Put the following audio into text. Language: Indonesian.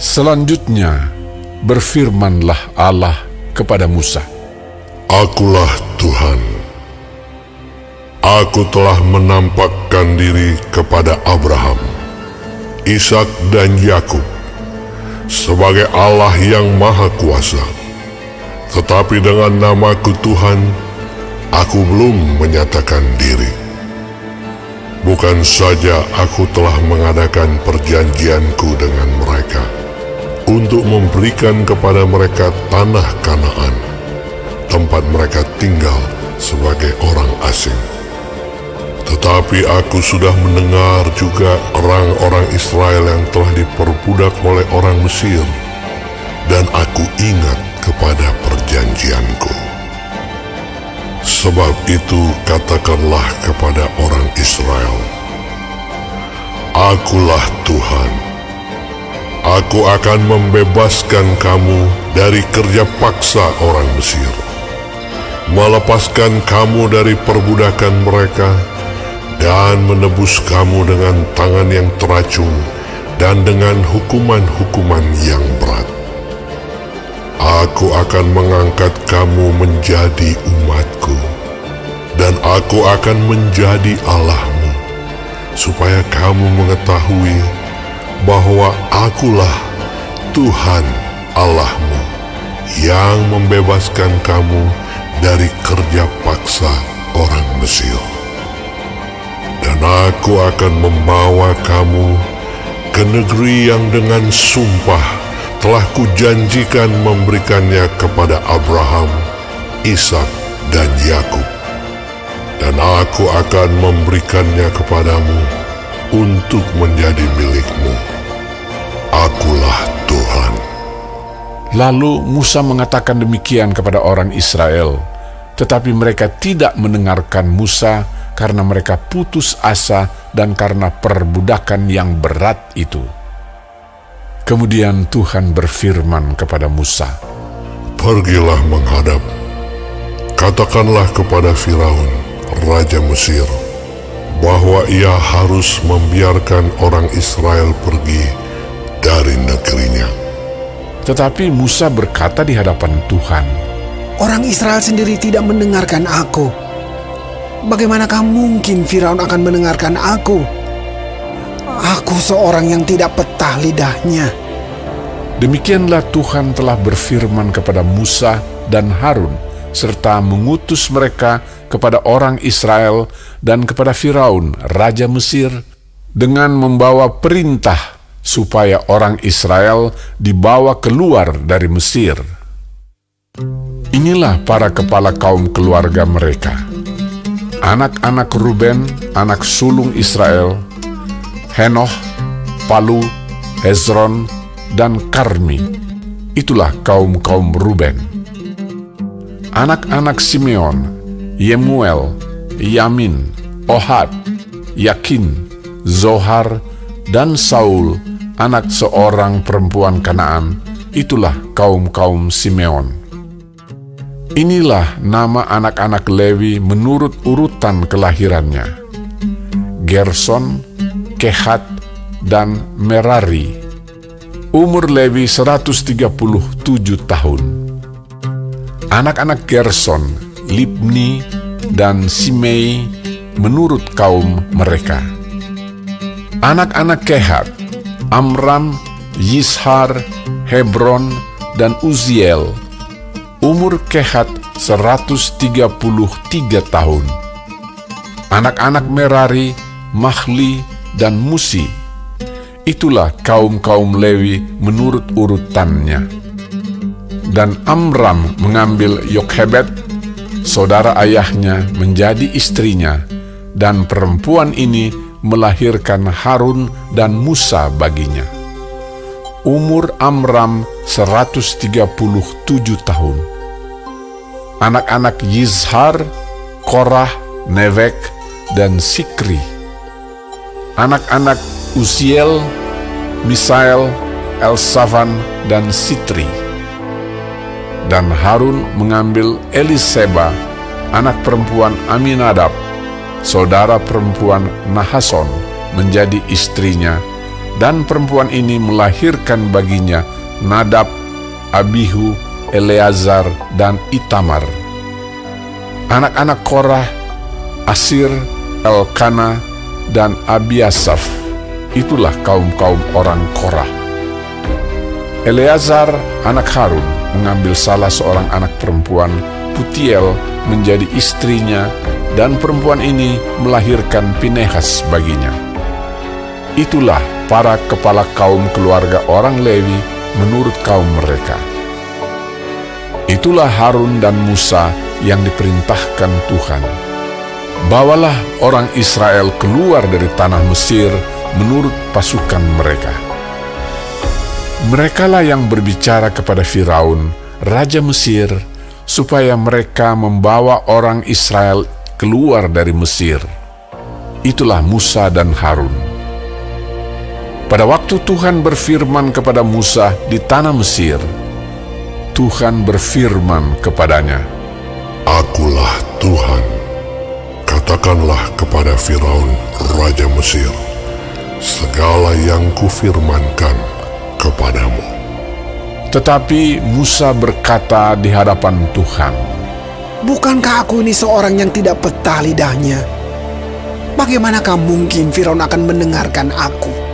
Selanjutnya, berfirmanlah Allah kepada Musa, Akulah Tuhan. Aku telah menampakkan diri kepada Abraham, Ishak dan Yakub sebagai Allah yang Maha Kuasa. Tetapi dengan namaku Tuhan, aku belum menyatakan diri. Bukan saja aku telah mengadakan perjanjianku dengan mereka untuk memberikan kepada mereka tanah Kanaan, tempat mereka tinggal sebagai orang asing. Tetapi aku sudah mendengar juga orang-orang Israel yang telah diperbudak oleh orang Mesir, dan aku ingat kepada perjanjianku. Sebab itu katakanlah kepada orang Israel, Akulah Tuhan. Aku akan membebaskan kamu dari kerja paksa orang Mesir, melepaskan kamu dari perbudakan mereka, dan menebus kamu dengan tangan yang teracung dan dengan hukuman-hukuman yang berat. Aku akan mengangkat kamu menjadi umatku, dan aku akan menjadi Allahmu, supaya kamu mengetahui bahwa akulah Tuhan Allahmu yang membebaskan kamu dari kerja paksa orang Mesir. Dan aku akan membawa kamu ke negeri yang dengan sumpah telah kujanjikan memberikannya kepada Abraham, Ishak, dan Yakub. Dan aku akan memberikannya kepadamu untuk menjadi milikmu. Akulah Tuhan. Lalu Musa mengatakan demikian kepada orang Israel, tetapi mereka tidak mendengarkan Musa karena mereka putus asa dan karena perbudakan yang berat itu. Kemudian Tuhan berfirman kepada Musa, Pergilah menghadap, katakanlah kepada Firaun, Raja Mesir, bahwa ia harus membiarkan orang Israel pergi dari negerinya. Tetapi Musa berkata di hadapan Tuhan, Orang Israel sendiri tidak mendengarkan aku. Bagaimanakah mungkin Firaun akan mendengarkan aku? Aku seorang yang tidak petah lidahnya. Demikianlah Tuhan telah berfirman kepada Musa dan Harun, serta mengutus mereka kepada orang Israel dan kepada Firaun, Raja Mesir, dengan membawa perintah supaya orang Israel dibawa keluar dari Mesir. Inilah para kepala kaum keluarga mereka. Anak-anak Ruben, anak sulung Israel, Henoh, Palu, Hezron, dan Karmi. Itulah kaum-kaum Ruben. Anak-anak Simeon, Yemuel, Yamin, Ohad, Yakin, Zohar, dan Saul, anak seorang perempuan Kanaan. Itulah kaum-kaum Simeon. Inilah nama anak-anak Lewi menurut urutan kelahirannya: Gerson, Kehat, dan Merari. Umur Lewi 137 tahun. Anak-anak Gerson, Libni, dan Simei menurut kaum mereka. Anak-anak Kehat, Amram, Yishar, Hebron, dan Uziel. Umur Kehat 133 tahun. Anak-anak Merari, Mahli, dan Musi. Itulah kaum-kaum Lewi menurut urutannya. Dan Amram mengambil Yokhebed, saudara ayahnya, menjadi istrinya, dan perempuan ini melahirkan Harun dan Musa baginya. Umur Amram 137 tahun. Anak-anak Yizhar, Korah, Nevek, dan Sikri. Anak-anak Uziel, Misael, Elsafan, dan Sitri. Dan Harun mengambil Eliseba, anak perempuan Aminadab, saudara perempuan Nahason, menjadi istrinya, dan perempuan ini melahirkan baginya Nadab, Abihu, Eleazar, dan Itamar. Anak-anak Korah, Asir, Elkana, dan Abiasaf. Itulah kaum-kaum orang Korah. Eleazar, anak Harun, mengambil salah seorang anak perempuan, Putiel, menjadi istrinya, dan perempuan ini melahirkan Pinehas baginya. Itulah para kepala kaum keluarga orang Lewi menurut kaum mereka. Itulah Harun dan Musa yang diperintahkan Tuhan. Bawalah orang Israel keluar dari tanah Mesir menurut pasukan mereka. Merekalah yang berbicara kepada Firaun, raja Mesir, supaya mereka membawa orang Israel keluar dari Mesir. Itulah Musa dan Harun. Pada waktu Tuhan berfirman kepada Musa di tanah Mesir, Tuhan berfirman kepadanya, Akulah Tuhan, katakanlah kepada Firaun, raja Mesir, segala yang kufirmankan kepadamu. Tetapi Musa berkata di hadapan Tuhan, Bukankah aku ini seorang yang tidak petah lidahnya? Bagaimanakah mungkin Firaun akan mendengarkan aku?